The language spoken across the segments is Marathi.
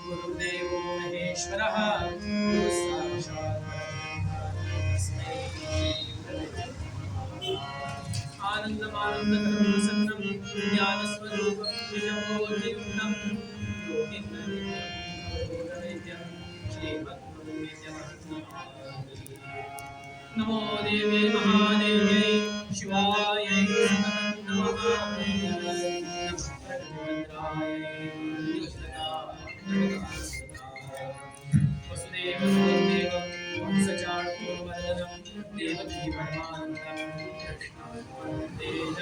गुरुदेवो महेश्वरः गुरु साक्षात् परब्रह्म तस्मै आनन्दमानन्दकरं ज्ञानस्वरूपं निजमोधियुक्तं योगिन्द्रनित्यं श्रीमद्गुरुनित्यमहं नमो देवे महादेव्यै शिवाय नमः वसुदेवसुदेवं वंशचाणूरमर्दनं देवकी परमानन्दं तेज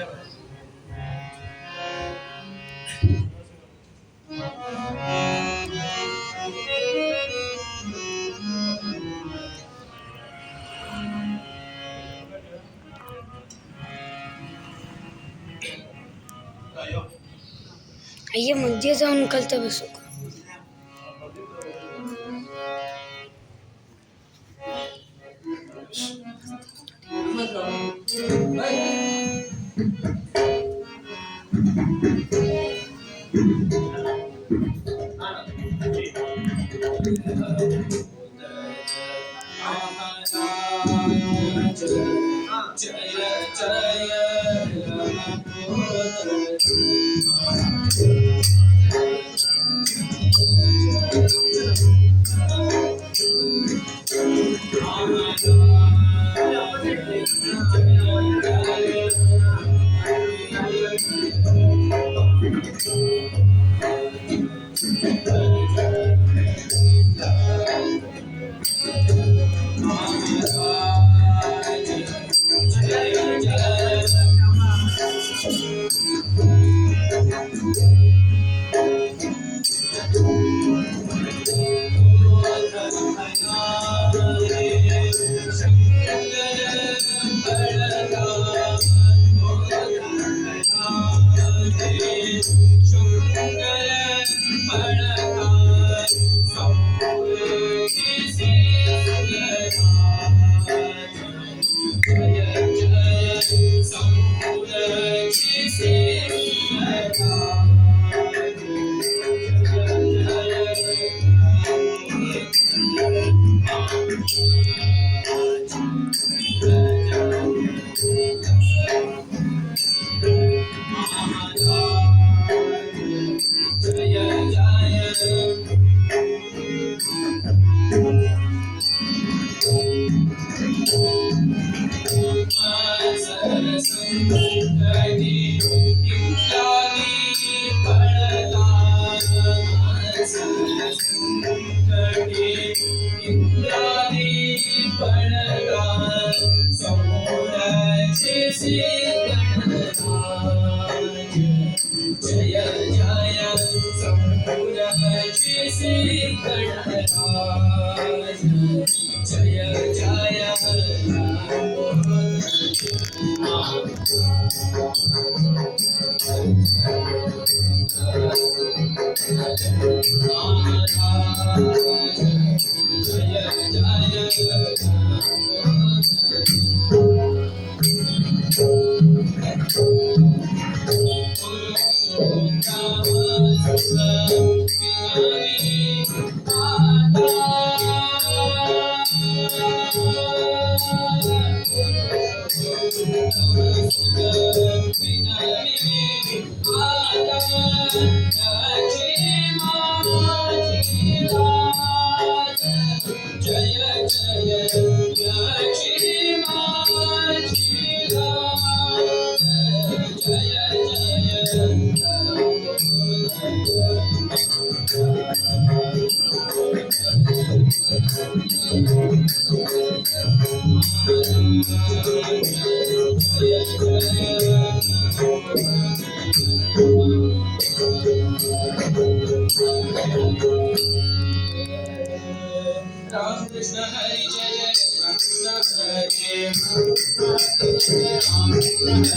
आइए मध्ये जाऊन निकलते बसू राम कृष्ण हरी जय जय राम कृष्ण हरी राम कृष्ण हरी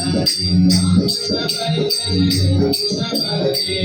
जय जय राम कृष्ण हरी राम कृष्ण हरी जय जय कृष्ण हरी राम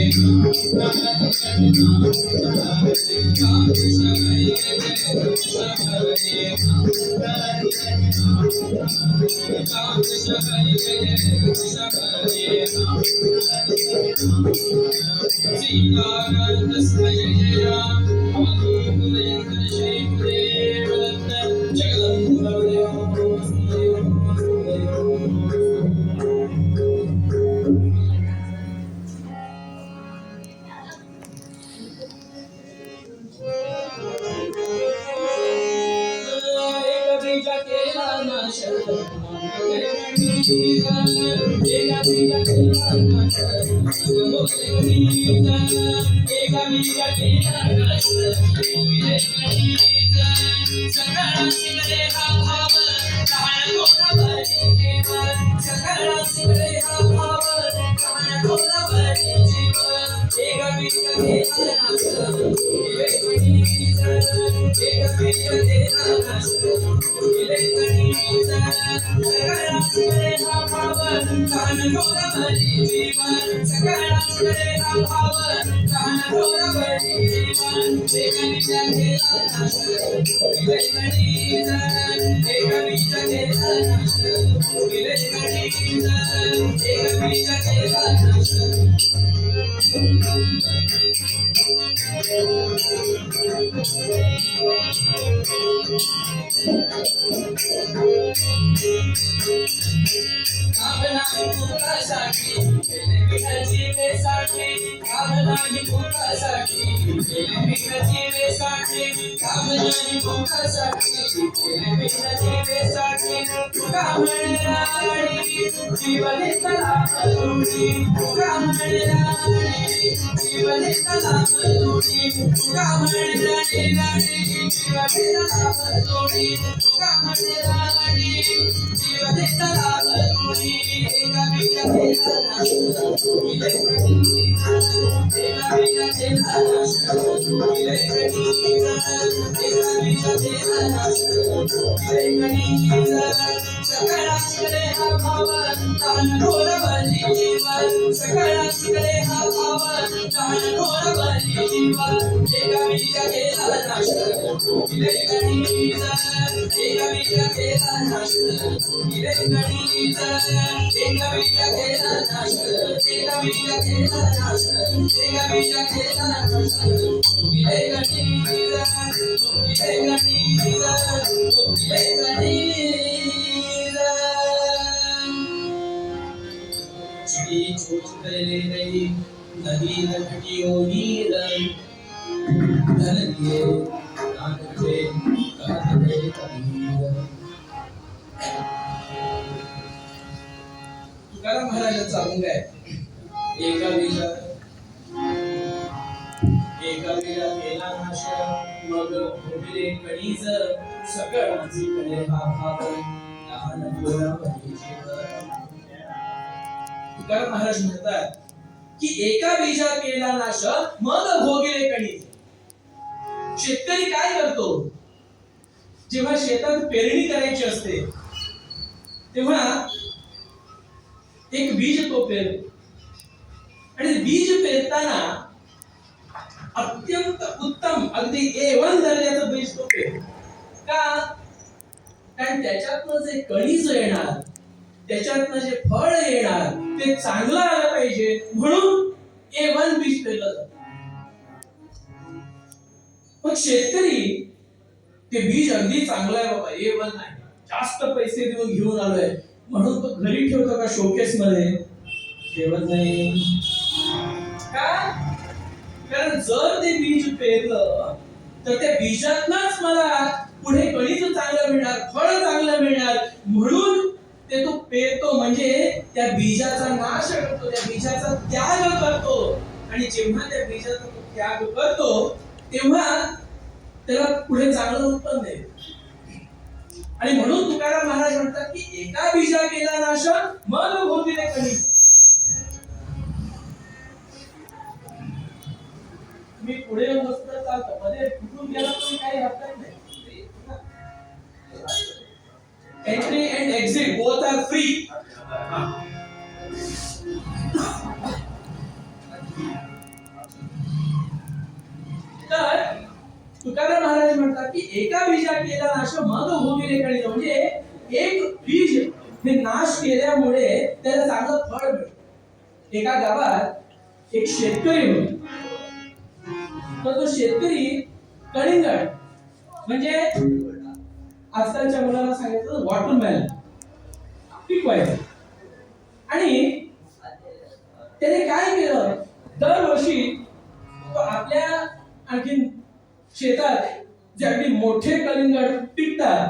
कृष्ण हरी जय जय कृष्ण हरी सीतानंद जय जय राम श्री गुरुदेव तुकाराम महाराजांचा अभंग आहे. एका बीजा केला नाश मग भोगले कणीज सकळांची कडे हा भाव लहान थोरा बहिणीचे घर. तुकाराम महाराज म्हणतात की एका बीजा केला नाश मग भोगले कणीज. शेतकरी काय करतो जेव्हा शेतात पेरणी करायची असते तेव्हा एक बीज तो पेरतो आणि बीज पेरताना अत्यंत उत्तम अगदी A1 दर्जाचं बीज तो पेरतो. का? कारण त्याच्यातनं जे कणीस येणार त्याच्यातनं जे फळ येणार ते चांगलं आलं पाहिजे म्हणून A1 बीज पेरलं जातं. मग शेतकरी ते बीज अगदी चांगलं आहे बाबा A1 नाही जास्त पैसे देऊन घेऊन आलोय म्हणून तो घरी ठेवतो का शोकेस मध्ये? ठेवत नाही. का? कारण जर ते बीज पेरलं तर त्या बीजातनच मला पुढे कणीस चांगलं मिळणार फळ चांगलं मिळणार म्हणून ते तो पेरतो. म्हणजे त्या बीजाचा नाश करतो त्या बीजाचा त्याग करतो आणि जेव्हा त्या बीजाचा तो त्याग करतो तेव्हा त्याला पुढे चांगलं उत्पन्न येतं. आणि म्हणून तुकाराम महाराज म्हणतात की एका बीजा केला नाश मग भोगले कणीस. मी पुढे येऊन बसतो चालतं, मध्ये कुठून गेला तरी काही हरकत नाही. Entry and exit both are free. तर तुकाराम महाराज म्हणतात की एका बीजा केला नाश मग भोगिले कळील. म्हणजे एक बीज हे नाश केल्यामुळे त्याला चांगलं फळ मिळतं. एका गावात एक शेतकरी होता. तर तो शेतकरी कलिंगड म्हणजे आजकालच्या मुलांना सांगितलं वॉटरमेलन पिकवायचं. आणि त्याने काय केलं, दरवर्षी तो आपल्या आणखीन शेतात जे अगदी मोठे कलिंगड पिकतात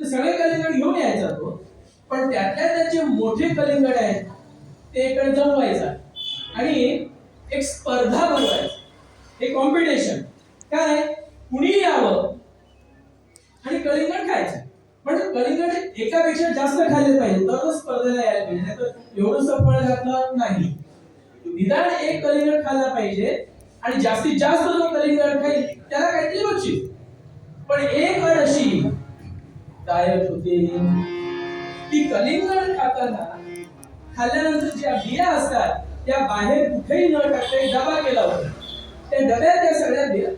ते सगळे कलिंगड घेऊन यायचा तो. पण त्यातल्या त्याचे मोठे कलिंगड आहेत ते इकडे जमवायचा आणि एक स्पर्धा भरवायची, एक कॉम्पिटिशन. काय, कुणी यावं आणि कलिंगड खायचं. म्हणजे कलिंगड एकापेक्षा जास्त खाल्ले पाहिजे तर स्पर्धेला यायला पाहिजे, नाही तर एवढंच फळ घातलं नाही. निदान एक कलिंगड खाल्ला पाहिजे आणि जास्तीत जास्त जो कलिंगड खाईल त्याला काहीतरी बक्षीस. पण एक अट अशी काय होते, ती कलिंगड खाल्ल्यानंतर ज्या बिया असतात त्या बाहेर कुठेही न टाकता एक डबा केला होता. त्या डब्यात त्या सगळ्या बिया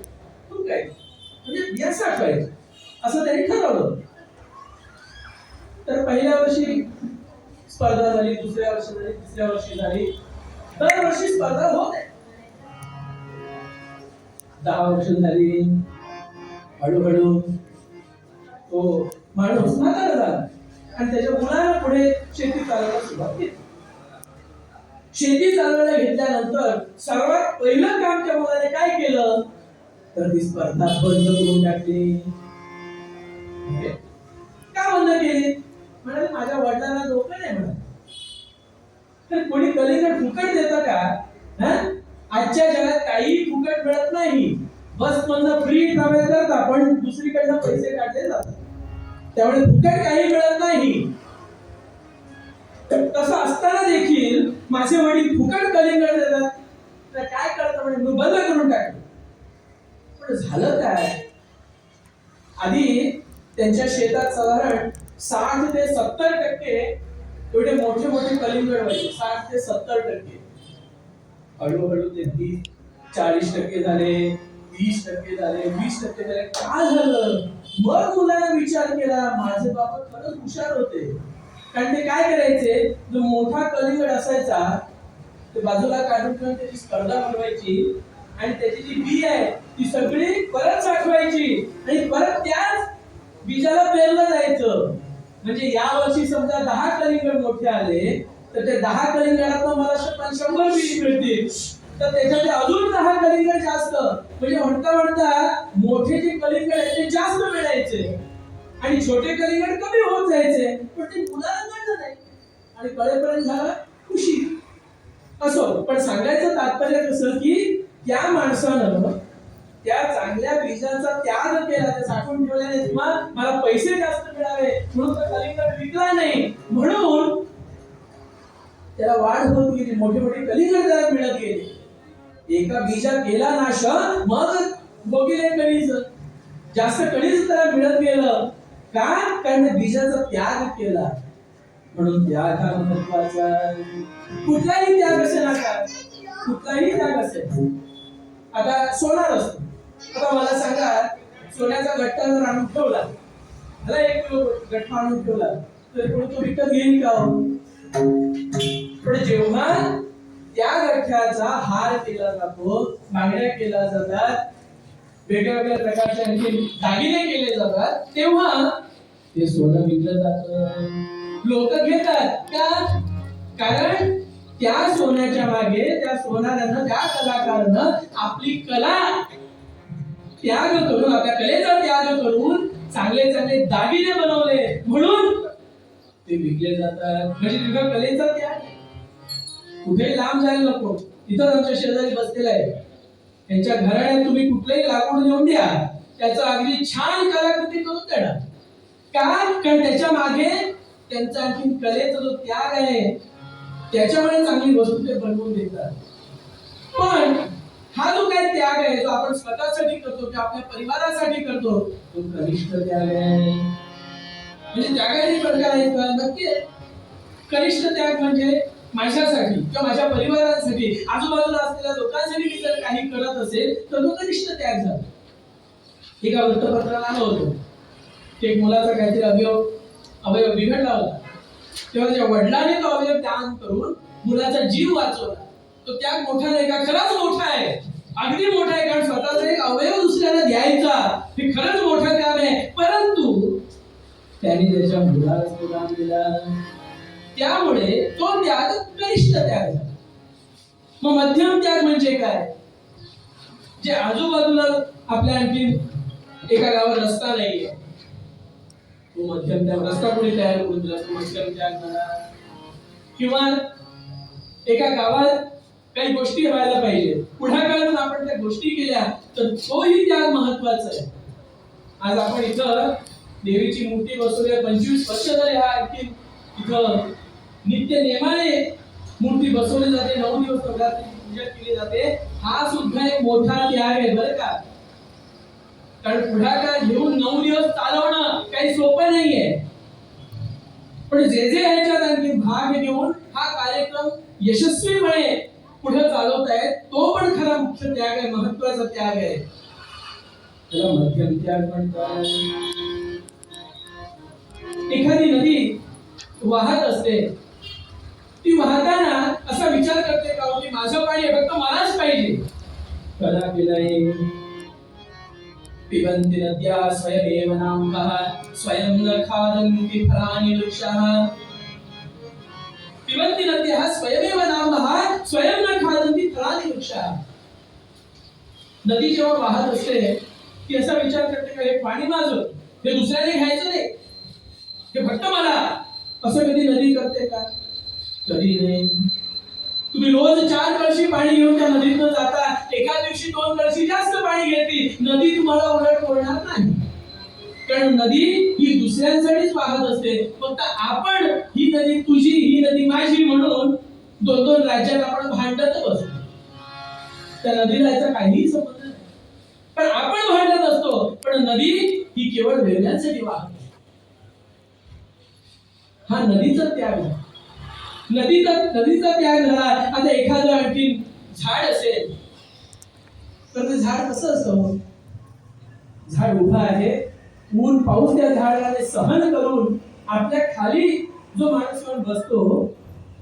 तुकायच्या, म्हणजे बिया साठवायच्या असं त्यांनी ठरवलं. तर पहिल्या वर्षी स्पर्धा झाली, दुसऱ्या वर्षी झाली, तिसऱ्या वर्षी झाली, दरवर्षी स्पर्धा होत आहे. 10 वर्ष झाली. हळूहळू तो माणूस म्हातारा झाला आणि त्याच्या मुलाला पुढे शेती चालवायला सुरुवात केली. शेती चालवायला घेतल्यानंतर सर्वात पहिलं काम त्या मुलाने काय केलं, तर ती स्पर्धा बंद करून टाकली. का बंद केली, म्हणाले माझ्या वडिलांना डोकं नाही म्हणत. तर कोणी कलिंगड फुकट देतं का? आजच्या जगात काही फुकट मिळत नाही. बस मधनं फ्री ट्रॅव्हल करता पण दुसरीकडनं पैसे काढले जातात, त्यामुळे फुकट काही मिळत नाही. तसं असताना देखील माझे वडील फुकट कलिंगड देतात, तर काय करतं म्हणजे मी बंद करून टाकलं. पण झालं काय, आधी त्यांच्या शेतात साधारण 60 ते 70% एवढे मोठे मोठे कलिंगड व्हायचे. 60 ते 70%. हळूहळू ते 40% झाले, 20% झाले, 20% झाले. काय झालं, मग मुलाने विचार केला माझे बाबा खरंच हुशार होते. कारण ते काय करायचे, जो मोठा कलिंगड असायचा ते बाजूला काढून ठेवून त्याची स्पर्धा भरवायची आणि त्याची जी बी आहे ती सगळी परत साठवायची आणि परत त्याच बीजाला पेरलं जायचं. म्हणजे या वर्षी समजा 10 कलिंगड मोठे आले तर ते 10 कलिंगडातून मला 100 बीज मिळतील, तर त्याच्यामध्ये अजून 10 कलिंगड जास्त, म्हणजे म्हणता म्हणता मोठे जे कलिंगड आहेत ते जास्त मिळायचे आणि छोटे कलिंगड कमी होत जायचे. पण ते मुलाला कळलं नाही आणि कळेपर्यंत झाला खुशी. असो, पण सांगायचं तात्पर्य कसं की त्या माणसानं त्या चांगल्या बीजांचा त्याग केला, ते साठवून ठेवल्याने किंवा मला पैसे जास्त मिळावे म्हणून तो कलिंगड विकला नाही, म्हणून त्याला वाढ होत गेली, मोठे मोठे कलिंगड त्याला मिळत गेले. एका बीजा केला नाश मग भोगिले कणीस. जास्त कणीस त्याला मिळत गेलं का, कारण बीजाचा त्याग केला. म्हणून त्याग हा महत्वाचा. कुठलाही त्याग असेल ना, कुठलाही त्याग असेल. आता सोनार असतो, आता मला सांगा सोन्याचा गट्टा जर आणून ठेवला, मला 1 किलो गट्टा आणून ठेवला तर कोणी तो विकत घेईल का? पण जेव्हा त्या गठ्ठ्याचा हार केला जातो, बांगड्या केल्या जातात, वेगवेगळ्या प्रकारचे आणखी दागिने केले जातात, तेव्हा ते सोनं विकलं जातं. लोक घेतात का, कारण त्या सोन्याच्या मागे त्या सोनारानं, त्या कलाकारानं आपली कला त्याग करून, आपल्या कलेचा त्याग करून चांगले चांगले दागिने बनवले म्हणून ते विकले जातात. म्हणजे तुझ्या कलेचा त्याग. कुठेही लांब जायला नको, इथं आमच्या शेजारी बसलेला आहे, त्यांच्या घराण्यात तुम्ही कुठलंही लाकूड नेऊन द्या, त्याचं अगदी छान कलाकृती करून देणार. का, कारण त्याच्या मागे त्यांचा आणखी कलेचा जो त्याग आहे त्याच्यामुळे चांगली वस्तू ते बनवून देतात. पण हा जो काही त्याग आपण स्वतःसाठी करतो किंवा आपल्या परिवारासाठी करतो तो कनिष्ठ त्याग आहे. म्हणजे त्यागाचे प्रकार आहेत का? नक्की आहे. कनिष्ठ त्याग म्हणजे माझ्यासाठी किंवा माझ्या परिवारासाठी आजूबाजूला असलेल्या लोकांसाठी मी जर काही करत असेल तर तो कनिष्ठ त्याग झाला. एका वृत्तपत्राला आलं होतं की एक मुलाचा काहीतरी अवयव बिघडला होता, तेव्हा त्याच्या वडिलांनी तो अवयव दान करून मुलाचा जीव वाचवला. तो त्याग मोठा नाही का? खरंच मोठा आहे, अगदी मोठा आहे. कारण स्वतःचा एक अवयव दुसऱ्याला द्यायचा हे खरंच मोठा त्याग आहे. परंतु त्याने त्याच्या मुलाला तो दान दिला, त्यामुळे तो त्याग कनिष्ठ त्याग झाला. मग मध्यम त्याग म्हणजे काय? जे आजूबाजूला आपल्या आणखी एका गावात रस्ता नाहीये, तो मध्यम त्याग. रस्ता कोणी तयार करून दिला, तो मध्यम त्याग झाला. किंवा एका गावात काही गोष्टी व्हायला पाहिजे, पुढाकारातून आपण त्या गोष्टी केल्या तर तोही त्याग महत्वाचा आहे. आज आपण इथं देवीची मूर्ती बसवली, 25 वर्ष झाले. हा आणखी इथं नित्य नेमाने मूर्ती बसवली जाते, 9 दिवस नवरात्रीची पूजा केली जाते. हा सुद्धा एक मोठा त्याग आहे बरं का. कारण पुढाकार घेऊन 9 दिवस चालवणं काही सोपं नाहीये. पण जे जे ह्याच्यात आणखी भाग घेऊन हा कार्यक्रम यशस्वीपणे पुढे चालवतायत तो पण खरा मुख्य त्याग आहे, महत्वाचा त्याग आहे. त्याला मध्यम त्याग म्हणतात. एखादी नदी वाहत असते, ती वाहताना असा विचार करते का की माझं पाणी फक्त मलाच पाहिजे. कला केलाय पिबन्ति नद्या स्वयमेव नाम्भः स्वयं न खादन्ति फलानि वृक्षाः. पिबन्ति नद्या स्वयमेव नाम्भः स्वयं न खादन्ति फलानि वृक्षाः. नदी जेव्हा वाहत असते ती असा विचार करते का हे पाणी माझं, हे दुसऱ्याने घ्यायचं नाही, हे फक्त मला. असं कधी नदी करते का? कधी नाही. तुम्ही रोज 4 कळशी पाणी घेऊन त्या नदीतून जाता, एका दिवशी 2 कळशी जास्त पाणी घेतली, नदी तुम्हाला उलट बोलणार नाही. कारण नदी ही दुसऱ्यांसाठीच वाहत असते. फक्त आपण ही नदी तुझी, ही नदी माझी म्हणून 2-2 राज्यात आपण भांडत बसतो. त्या नदीला याचा काहीही संबंध नाही, पण आपण भांडत असतो. पण नदी ही केवळ वेगळ्यांसाठी वाहत. हा नदीचा त्याग आहे. नदीचा त्याग झाला. आता एखादं आणखी झाड असेल तर ते झाड कसं असतं? झाड उभं आहे, ऊन पाऊस त्या झाडाला सहन करून आपल्या खाली जो माणूस येऊन बसतो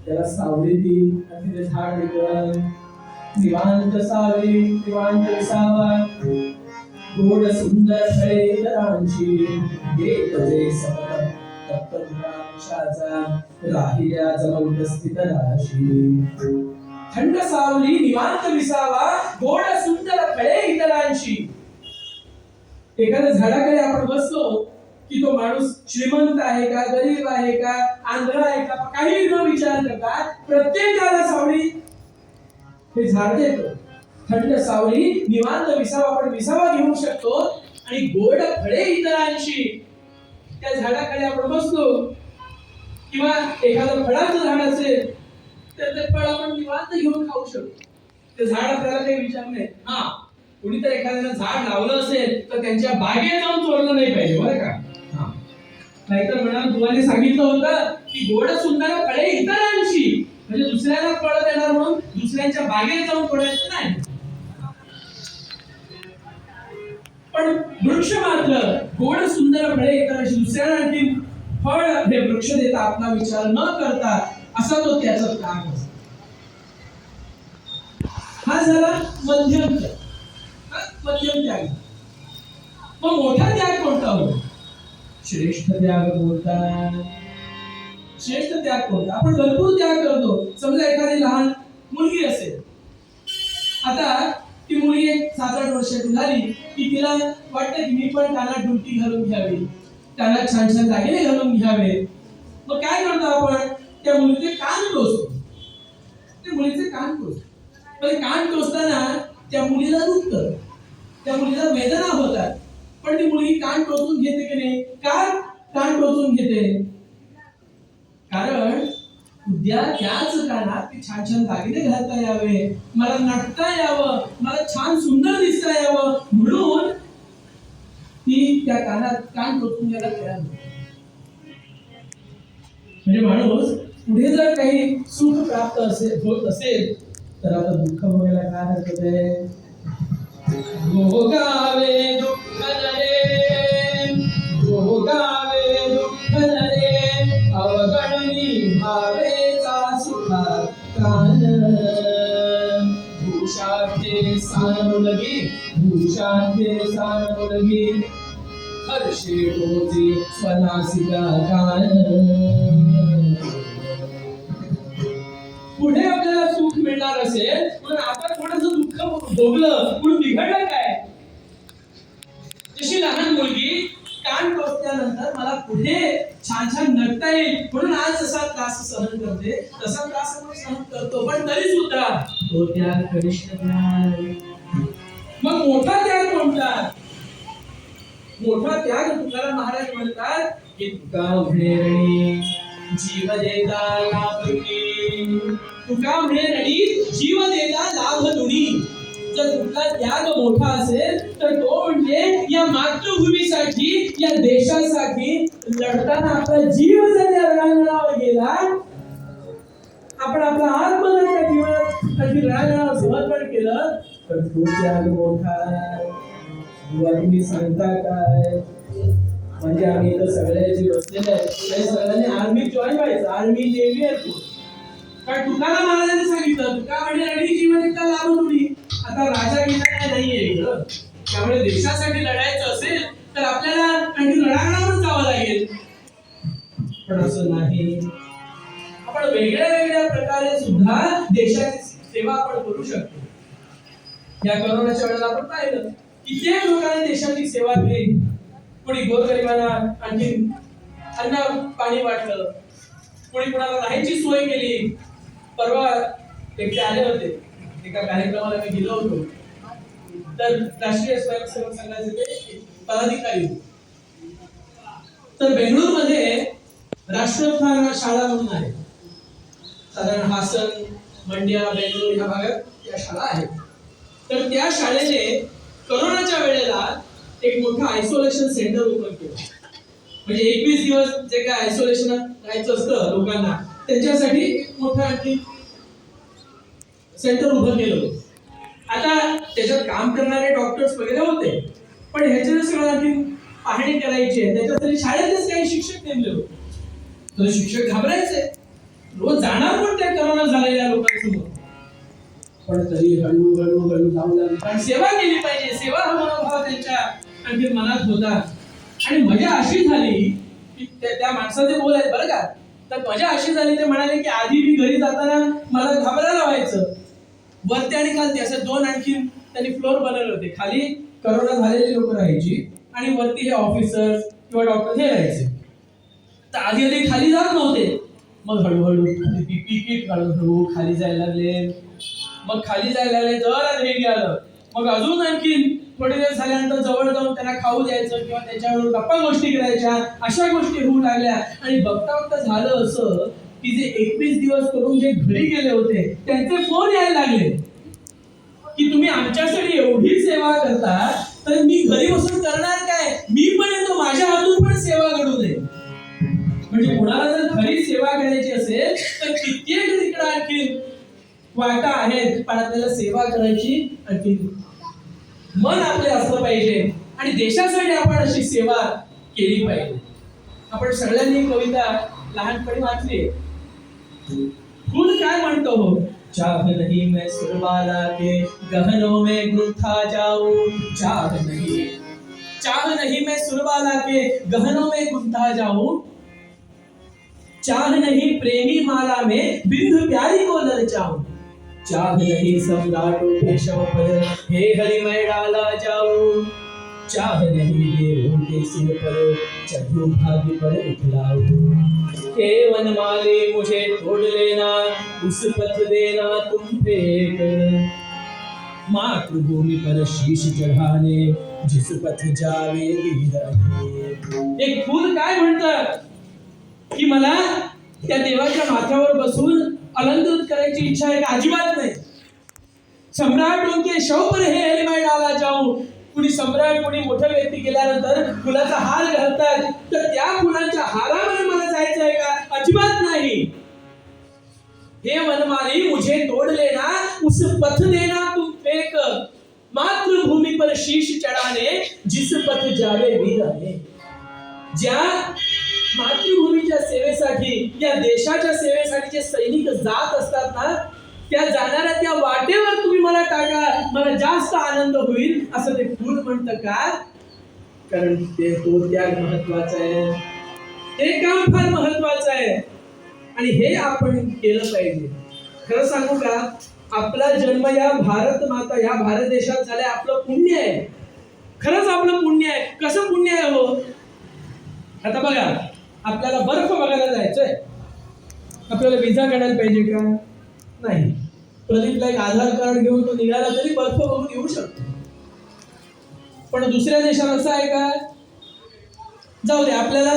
त्याला सावली ती, आणि ते झाड वेगळं. निवांत सावली निवांत विसावा, गोड सुंदर फळे इतरांची, देत जे समता राहिल्या जमवत स्थित राशी. थंड सावली निवांत विसावा, गोड सुंदर फळे इतरांशी. एखाद्या झाडाकडे आपण बसतो की तो माणूस श्रीमंत आहे का, गरीब आहे का, आंध्र आहे का, काही न विचार करता प्रत्येकाला सावली हे झाड देतो. थंड सावली निवांत विसावा, आपण विसावा घेऊ शकतो. आणि गोड फळे इतरांशी, त्या झाडाखाली आपण बसलो किंवा एखादं फळाचं झाड असेल तर ते फळ आपण निवांत घेऊन खाऊ शकतो. ते झाड आपल्याला काही विचार नाही. हा, कुणीतरी एखाद्यानं झाड लावलं असेल तर त्यांच्या बागेत जाऊन चोरलं नाही पाहिजे बरं का. हा, नाहीतर म्हणाल तुम्हाला सांगितलं होतं की गोड सुंदर फळे इतरांशी, म्हणजे दुसऱ्याला फळ देणार म्हणून दुसऱ्यांच्या बागेत जाऊन तोडायचं नाही. पण वृक्ष मात्र गोड सुंदर फळे इतरांशी, दुसऱ्याला आणखी फळ हे वृक्ष देता आपला विचार न करता असा तो त्याचा त्याग असतो. हा झाला मध्यम त्याग. मध्यम त्याग. मग मोठा त्याग कोणता होतो? श्रेष्ठ त्याग बोलतात. श्रेष्ठ त्याग कोणता? आपण भरपूर त्याग करतो. समजा एखादी लहान मुलगी असेल, आता ती मुलगी 7-8 वर्षाची झाली की तिला वाटतं की मी पण त्यांना डुलकी घालून घ्यावी, त्यांना छान छान दागिने घालून घ्यावे. मग काय करतो आपण? त्या मुलीचे कान टोचतो. त्या मुलीचे कान टोचतो. पण कान टोचताना त्या मुलीला दुखतं, त्या मुलीला वेदना होतात. पण ती मुलगी कान टोचून घेते की नाही? का कान टोचून घेते? कारण उद्या त्याच कानात छान छान दागिने घालता यावे, मला नटता यावं, मला छान सुंदर दिसता यावं घ्या, कानात कान टोचून घ्यायला तयार होतो. म्हणजे माणूस पुढे जर काही सुख प्राप्त होत असेल तर आता दुःख व्हायला काय हरकत आहे? भोगावे दुःख नरे, भोगावे दुःख नरे, अवगणनी भावेचा सुखा कान. भूषाते सान मुलगी, भूषाते सान मुलगी, हर्षे होती स्वनासिका कान. पुढे आपल्याला सुख मिळणार असेल पण आता थोडंसं दुःख भोगलं म्हणून बिघडलं काय? जशी लहान मुलगी कान टोचल्यानंतर मला पुढे छान छान नटता येईल म्हणून आज जसा त्रास सहन करते तसा त्रास आपण सहन करतो, पण तरी सुद्धा तो त्याग कनिष्ठ नाही. मग मोठा त्याग कोणता? मोठा त्याग तुकाराम महाराज म्हणतात की तुका म्हणे जीव देता लाभ दुनी, तुका म्हणे रणी जीव देता लाभ दुनी. जर तुमचा त्याग मोठा असेल तर तो म्हणजे या मातृभूमीसाठी, या देशासाठी लढताना आपला जीव जर या रणांगणावर गेला, आपण आपला आत्मदान त्या जीवनासाठी रणांगणावर समर्पण केलं तर तो त्याग मोठा. तुम्ही सांगता काय? म्हणजे आम्ही इथं सगळ्याची बसलेले आहेत आणि सगळ्यांनी आर्मी जॉईन व्हायचं, आर्मी नेव्ही एअरफोर्स. कारण तुकाराम महाराजांनी सांगितलं तुका म्हणजे रणी जीवनाचा लाभ होती. आता राजा गेला नाहीये, त्यामुळे देशासाठी लढायचं असेल तर आपल्याला आणखी रणांगणावर जावं लागेल. पण असं नाही, आपण वेगळ्या वेगळ्या प्रकारे सुद्धा देशाची सेवा आपण करू शकतो. या करोनाच्या वेळेला आपण पाहिलं कित्येक लोकांनी देशाची सेवा केली. कोणी गोरगरिबांना आणखी अन्न पाणी वाटलं, कोणी कोणाला राहायची सोय केली. परवा एकटे आले होते, एका कार्यक्रमाला मी गेलो होतो, तर राष्ट्रीय स्वयंसेवक संघाचे ते पदाधिकारी होते. तर बेंगळूरमध्ये राष्ट्रोत्थान शाळा म्हणून आहे, साधारण हासन, मंड्या, बेंगळूर ह्या भागात त्या शाळा आहेत. तर त्या शाळेने करोनाच्या वेळेला एक मोठं आयसोलेशन सेंटर ओपन केलं. म्हणजे 21 दिवस जे काय आयसोलेशन राहायचं असतं लोकांना, त्यांच्यासाठी एक मोठं आणखी सेंटर उभं केलं होतं. आता त्याच्यात काम करणारे डॉक्टर्स वगैरे होते, पण ह्याच्या सगळं आणखी पाहणी करायची आहे, त्याच्यासाठी शाळेतच काही शिक्षक नेमले होते. तर शिक्षक घाबरायचे, रोज जाणार पण त्या करोना झालेल्या लोकांसमोर. पण तरी हळूहळू जाऊ लागले, कारण सेवा केली पाहिजे, सेवा हा मनोभाव त्यांच्या आणखी मनात होता. आणि मजा अशी झाली की त्या माणसाचे बोल आहेत बरं का, तर मजा अशी झाली, ते म्हणाले की आधी मी घरी जाताना मला घाबरायला व्हायचं. वरती आणि खालती असे दोन आणखी त्यांनी फ्लोर बनवले होते. खाली करोना झालेली लोक राहायची आणि वरती हे ऑफिसर्स किंवा डॉक्टर हे राहायचे. तर आधी खाली जात नव्हते, मग हळूहळू तिकीट हळूहळू खाली जायला लागले. मग खाली जायला लागले, जरा धैर्य आलं, मग अजून आणखी थोडे दिवस झाल्यानंतर जवळ जाऊन त्यांना खाऊ द्यायचं किंवा त्याच्यावर गप्पा गोष्टी करायच्या, अशा गोष्टी होऊ लागल्या. आणि बघता बघता झालं असं की जे 21 दिवस करून जे घरी गेले होते त्यांचे फोन यायला लागले की तुम्ही आमच्यासाठी एवढी सेवा करता तर मी घरी बसून करणार काय, मी पण येतो, माझ्या हातून पण सेवा घडू दे. म्हणजे कोणाला जर खरी सेवा करायची असेल तर कित्येक तिकडे आणखी वाटा आहेत, पण आपल्याला सेवा करायची आणखी मन आपले असलं पाहिजे आणि देशासाठी आपण अशी सेवा केली पाहिजे. आपण सगळ्यांनी कविता लहानपणी वाचली. फूल काय म्हणतो हो, चाह नहीं मैं सुरबाला के गहनों में गुंथा जाऊं, चाह नहीं मैं सुरबाला के गहनों में गुंथा जाऊं, चाह नहीं प्रेमी माला में बिंदु प्यारी को ललचाऊं, चाह नहीं सम्राटों के शव पर हे हरि मैं डाला जाऊं, चाह नहीं देवों के सिर पर चढ़ूं भाग्य पर इखलाऊं, हे वनमाली मुझे तोड़ लेना, उस पथ देना तुम फेंक, मातृभूमि पर शीश चढ़ाने जिस पथ जावे वीर. एक फूल काय म्हणतात की मला त्या देवाच्या माथ्यावर बसून अलंकृत करायची इच्छा आहे का? अजिबात नाही. सम्राटों के शव पर हे हरि मैं डाला जाऊं, कुणी सम्राट कोणी मोठ्या व्यक्ती गेल्यानंतर फुलाचा हार घालतात, तर त्या फुलांच्या हारामध्ये मला जायचं आहे का? अजिबात नाही. हे मनमानी मुझे तोड़ लेना, उस पथ देना तुम फेंक, मातृभूमी पर शीश चढ़ाने जिस पथ जावे वीराने. ज्या मातृभूमीच्या सेवेसाठी, या देशाच्या सेवेसाठी जे सैनिक जात असतात ना, त्या जाणाऱ्या त्या वाटेवर तुम्ही मला टाका, मला जास्त आनंद होईल, असं ते फूल म्हणतं. का? कारण तो त्याग महत्वाचा आहे, ते काम फार महत्वाचं आहे आणि हे आपण केलं पाहिजे. खरं सांगू का, आपला जन्म या भारत माता या भारत देशात झालाय, आपलं पुण्य आहे. खरंच आपलं पुण्य आहे. कसं पुण्य आहे हो? आता बघा, आपल्याला बर्फ बघायला जायचंय, आपल्याला विजा काढायला पाहिजे का? नाही. प्रदीपला एक आधार कार्ड घेऊन तो निघाला तरी बर्फ बघून येऊ शकतो. पण दुसऱ्या देशात असं आहे का? जाऊ दे, आपल्याला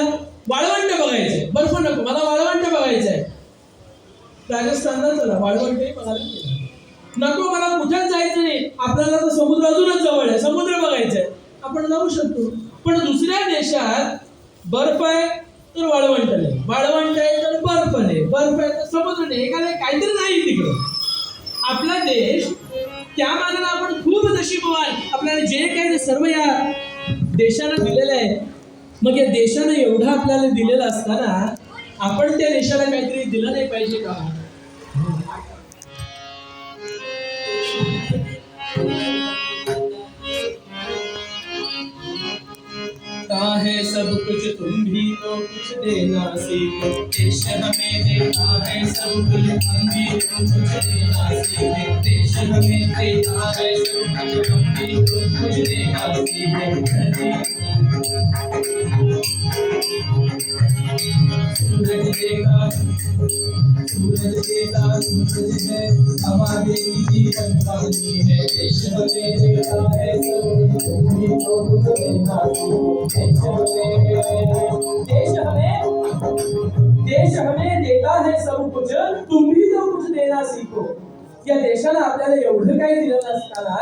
वाळवंट बघायचंय, बर्फ नको, मला वाळवंट बघायचंय. राजस्थानला चला, वाळवंट बघायला नको, मला कुठेच जायचं नाही, आपल्याला तर समुद्र अजूनच जवळ आहे, समुद्र बघायचंय, आपण जाऊ शकतो. पण दुसऱ्या देशात बर्फ आहे तर वाळवंट नाही, वाळवंट आहे तर बर्फ नाही, बर्फ आहे तर समुद्र नाही, एखादं काहीतरी नाही तिकडे. आपला देश त्या मानाने आपण खूप नशीबवान, आपल्याला जे काही सर्व या देशानं दिलेलं आहे. मग या देशानं एवढं आपल्याला दिलेलं असताना आपण त्या देशाला काहीतरी दिलं नाही पाहिजे का? है सब कुछ तुम भी तो कुछ देना सीखो, देश हमें देता है सब कुछ हम भी तो कुछ देना सीखे, देश हमें देता है सब कुछ हम भी तो कुछ देना सीखे. सूरज देता सूरज है, हवा देती जीवन पानी है, देश हमें देता है सब कुछ तुम भी तो कुछ देना सीखे, देश हमें देता है सब कुछ तुम भी तो कुछ देना सीखो. या देशाला आपल्याला एवढं काही दिलं नसताना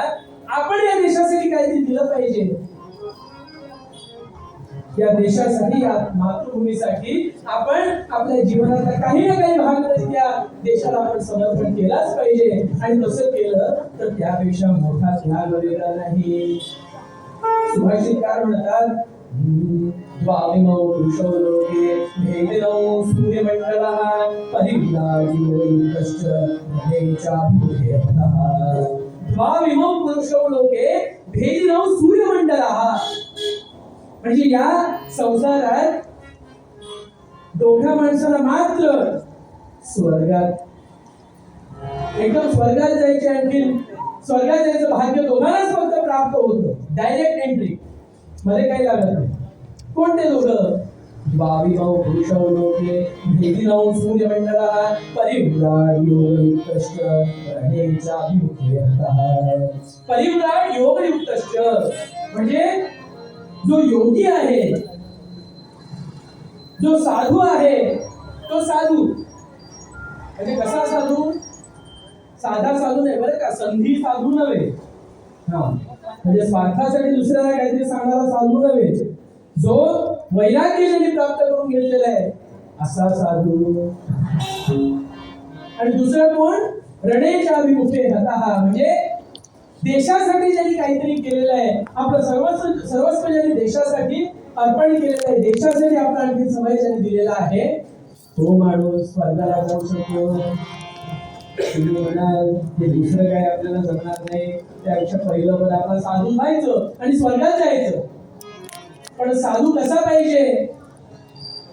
आपण या देशासाठी काहीतरी दिलं पाहिजे. या देशासाठी, या मातृभूमीसाठी आपण आपल्या जीवनाचा काही ना काही भाग त्या देशाला आपण समर्पण केलाच पाहिजे. आणि तसं केलं तर त्यापेक्षा मोठा त्याग वेगळा नाही. सुभाषितकार म्हणतात, द्वाविमौ पुरुषौ लोके भेदिनौ सूर्यमण्डलः परिव्राजितश्च धनेचाभिधेयतः. द्वाविमौ पुरुषौ लोके भेदिनौ सूर्यमण्डलः. म्हणजे या संसारात दोघा माणसाला मात्र स्वर्गात, एकदम स्वर्गात जायचे, आणखी स्वर्गात जायचं भाग्य दोघांनाच फक्त प्राप्त होतं. डायरेक्ट एंट्री, मध्ये काही लागत नाही. कोणते दोघं? द्वाविमौ पुरुषौ लोके भेदिनौ सूर्यमण्डलः परिव्राट योगयुक्तश्च धनेचाभिमुखेयतः. परिव्राट योगयुक्तश्च म्हणजे जो योगी आहे, जो साधू आहे, तो साधू म्हणजे कसा साधू? साधा साधू नाही बरं का, संधी साधू नव्हे. म्हणजे स्वार्थासाठी दुसऱ्याला काहीतरी सांगणारा साधू नव्हे. जो वैराग्य ज्यांनी प्राप्त करून घेतलेला आहे असा साधू. आणि दुसरं कोण? रणेच्या अभिमुखे हतः, म्हणजे देशासाठी ज्यांनी काहीतरी केलेलं आहे, आपलं सर्वस्व ज्यांनी देशासाठी अर्पण केलेलं आहे, देशासाठी आपला आणखी समय ज्यांनी दिलेला आहे, तो माणूस स्वर्गाला जाऊ शकतो. तुम्ही म्हणाल हे दुसरं काय आपल्याला जमणार नाही, त्यापेक्षा पहिलं पद आपला साधू व्हायचं आणि स्वर्गात जायचं. पण साधू कसा पाहिजे?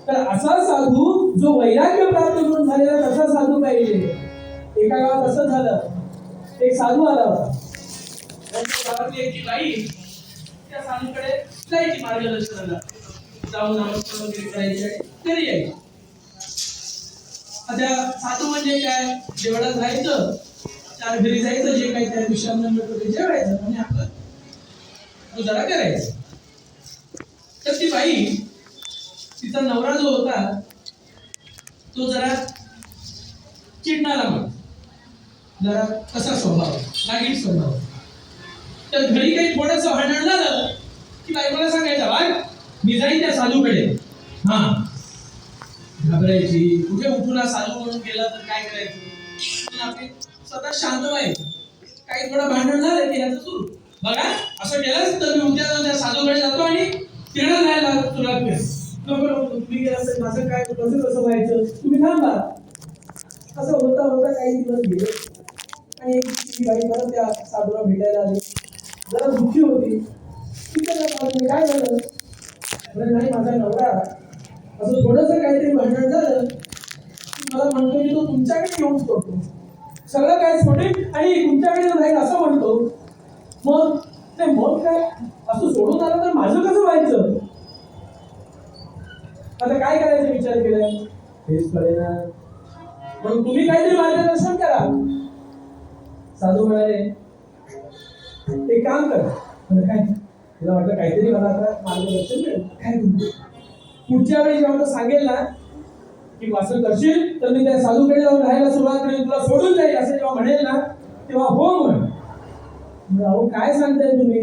तर असा साधू जो वैराग्य प्राप्त करून झालेला तसा साधू पाहिजे. एका गावात असं झालं, एक साधू आला होता. एक बाई त्या साधूकडे जायची मार्गदर्शनाला, जाऊन नमस्कार वगैरे करायचे, तरी यायची. आता साधू म्हणजे काय? जेवढा जायचं, चार घरी जायचं, जे काही त्या विश्राम जेवायचं आणि आपलं गुजारा करायचं. तर ती बाई, तिचा नवरा जो होता तो जरा चिडणारा, जरा कसा स्वभाव, रागीट स्वभाव. तर घरी काही थोडंसं भांडण झालं की बायकोला सांगायचं बाय मी जाईन त्या साधूकडे. हा घाबरायची, कुठे उठून साधू म्हणून गेला तर काय करायचं, पण आपली स्वतः शांत व्हायचं. काही थोडं भांडण झालं की याचं सुरू बघा असं केलंच तर मी उद्या त्या साधूकडे जातो आणि तिकडे जायला सुरुवात केली. तुम्ही गेला तर माझं काय कसं कसं व्हायचं, तुम्ही थांबा. असं होता होता काही दिवस गेले आणि ती बाई परत त्या साधूला भेटायला आली. जरा दुःखी होती. काय झालं, नाही माझा नवरा असं थोडंसं काहीतरी भांडण झालं की मला म्हणतो की तो तुमच्याकडे येऊन सोडतो, सगळं काय सोडेल आणि तुमच्याकडे राहील असं म्हणतो. मग ते मग काय असं सोडून आलं तर माझं कसं व्हायचं, आता काय करायचं विचार केलाय हेच कळेना. म्हणून तुम्ही काहीतरी मार्गदर्शन करा. साधू म्हणाले एक काम कर. काय तुला वाटलं काहीतरी मला आता मार्गदर्शन मिळेल, काय म्हणतो पुढच्या वेळी जेव्हा तो सांगेल ना की असं करशील तर मी त्या साधूकडे जाऊन राहायला सुरुवात करेन, तुला सोडून जाईल असं जेव्हा म्हणेल ना तेव्हा हो म्हण. अहो काय सांगताय तुम्ही,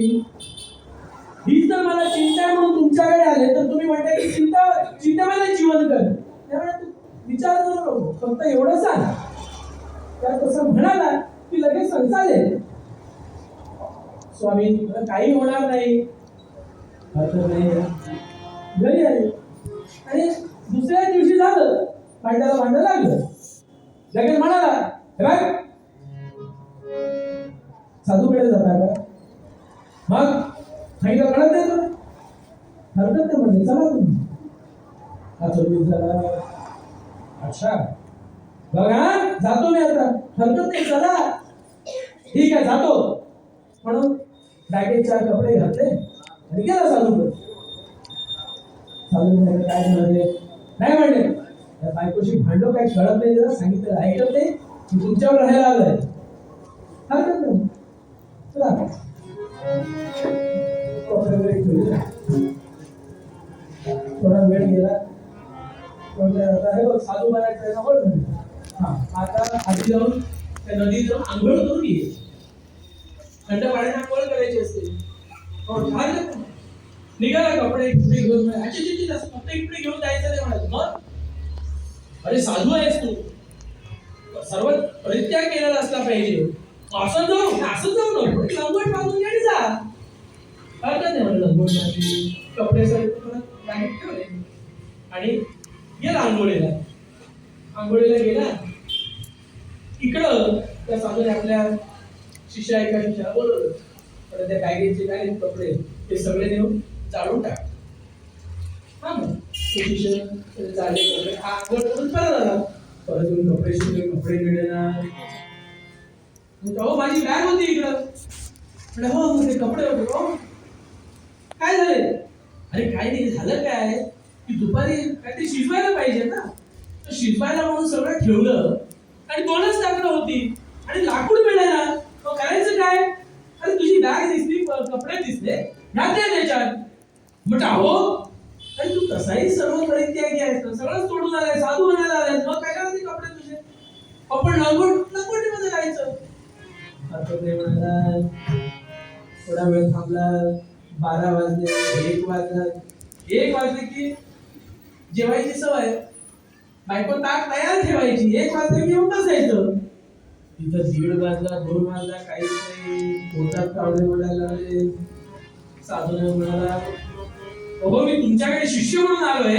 हीच तर मला चिंता आहे म्हणून तुमच्याकडे आले तर तुम्ही म्हणताय की चिंतामध्ये जीवन कर. त्यामुळे तू विचार करू नको, फक्त एवढं सांग. त्या तसं म्हणाला की लगेच चालेल. स्वामी काही होणार नाही, घरी आले आणि दुसऱ्या दिवशी झालं भांडायला लागलं. लगेच म्हणाला काय साधूकडे जाता का, मग सांगितलं कळत नाही तुला, हरकत नाही म्हणजे चला तुम्ही. अच्छा बघा जातो मी आता, हरकत नाही चला, ठीक आहे जातो. म्हणून बॅगेत 4 कपडे घातले आणि गेला साधूकडे. साधू म्हणाले काय म्हणाले, नाही म्हणले त्या बायकोशी भांडो काय कळत नाही, जरा सांगितलं ऐकत नाही, तुमच्यावर राहायला आलंय, हरकत नाही चला. थोडा वेळ गेला, साधू म्हणायचं हा आता आधी जाऊन त्या नदीत जाऊन आंघोळ करून ये, थंड पाण्याने आंघोळ करायची असते. निघाला कपडे घेऊन, फक्त इकडे घेऊन जायचं नाही म्हणायचं. मग अरे साधू आहेस तू, सर्व परित्याग केलेला असला पाहिजे, असं जाऊ नको, लंगोट बांधून घ्यायला जा. हरकत नाही म्हणलं लंगोट घातली, कपडे सगळे बॅगेत ठेवले आणि गेला आंघोळीला. गेला इकडं त्या साधूने आपल्या एका शिष्याला बोलवलं, तर त्या बॅगेचे काय कपडे ते सगळे नेऊन जाळून टाक. हा मग शिष्य जाळे कपडे आंघोळ करून परत आला, परत येऊन कपडे शिवले, कपडे मिळेना. हो माझी बॅग होती इकडं, हो ते कपडे होते. हो काय झाले, अरे काय नाही झालं काय की दुपारी काय ते शिजवायला पाहिजे ना, तर शिजवायला म्हणून सगळं ठेवलं आणि 2च लाकडं होती आणि लाकूड मिळाला, मग करायचं काय, अरे तुझी बॅग दिसली, कपडे दिसले, घातले त्याच्यात. म्हटलं अहो अरे तू कसाही सर्व परित्यागी आहेस ना, सगळं सोडून आलाय, साधू म्हणायला आलाय, मग काय करायचे कपडे तुझे, आपण लंगोटीमध्ये जायचं. थोडा वेळ थांबला, 12 वाजले, 1 वाजला. 1 वाजले की जेवायची सवय, बायको ताक तयार ठेवायची, 1 वाजले की येऊन बसायचं. तिथं 1:30 वाजला, 2 वाजला, काहीच नाही, पोटात कावळे ओढायला लागले. साधूने म्हणाला अहो मी तुमच्याकडे शिष्य म्हणून आलोय,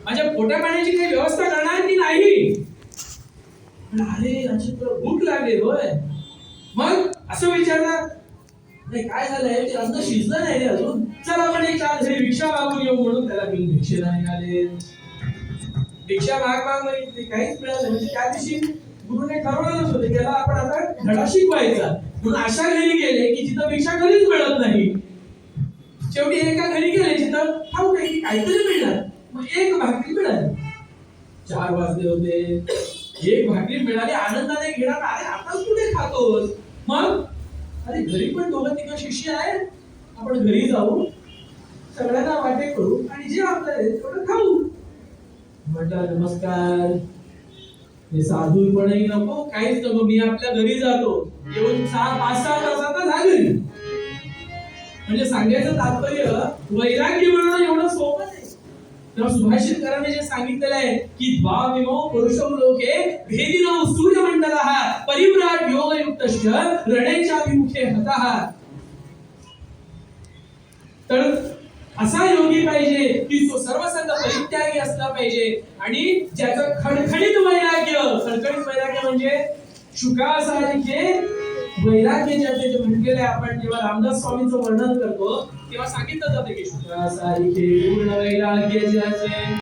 माझ्या पोटा पाण्याची काही व्यवस्था करणार की नाही. अरे अशी भूक लागली होय, मग असं विचारणार नाही काय झालंय, ते अन्न शिजलं नाही रे अजून, चल आपण एक 4 घरी भिक्षा मागून येऊ. म्हणून त्याला घेऊन भिक्षेला निघाले. भिक्षा माग काहीच मिळालं, म्हणजे त्या दिवशी गुरुने ठरवलेलंच होते त्याला आपण आता धडा शिकवायचा, म्हणून अशा घरी गेले की जिथं भिक्षा कधीच मिळत नाही. शेवटी एका घरी गेले जिथं ठाऊक आहे की काहीतरी मिळणार, मग 1 भाकरी मिळाली. 4 वाजले होते, 1 भाकरी मिळाली, आनंदाने घेणार, अरे आताच कुठे खातोस, मग अरे घरी पण 2-3 शिष्य आहेत, आपण घरी जाऊ, सगळ्यांना वाटे करू आणि जे आपल्याला तेवढं खाऊ. म्हटलं नमस्कार, हे साधू पणही नको, काहीच नको, मी आपल्या घरी जातो. येऊन 5-6 तासात झाली. म्हणजे सांगायचं तात्पर्य वैराग्य मिळवणं एवढं सोपं नाही. तेव्हा सुभाषितकरांनी जे सांगितलेलं आहे की द्वाविमो पुरुषो लोके भेदिनो सूर्यमंडलः परिव्राट योगयुक्तश्च रणेच्या विमुखे हतः. तर असा योगी पाहिजे की तो सर्वसंग परित्यागी असला पाहिजे आणि ज्याचं खणखणीत वैराग्य म्हणजे शुकासारखे वैराग्य ज्याचे जे म्हटलेले आपण जेव्हा रामदास स्वामींचं वर्णन करतो तेव्हा सांगितलं जातं की शुकासारखे पूर्ण वैराग्य ज्याचे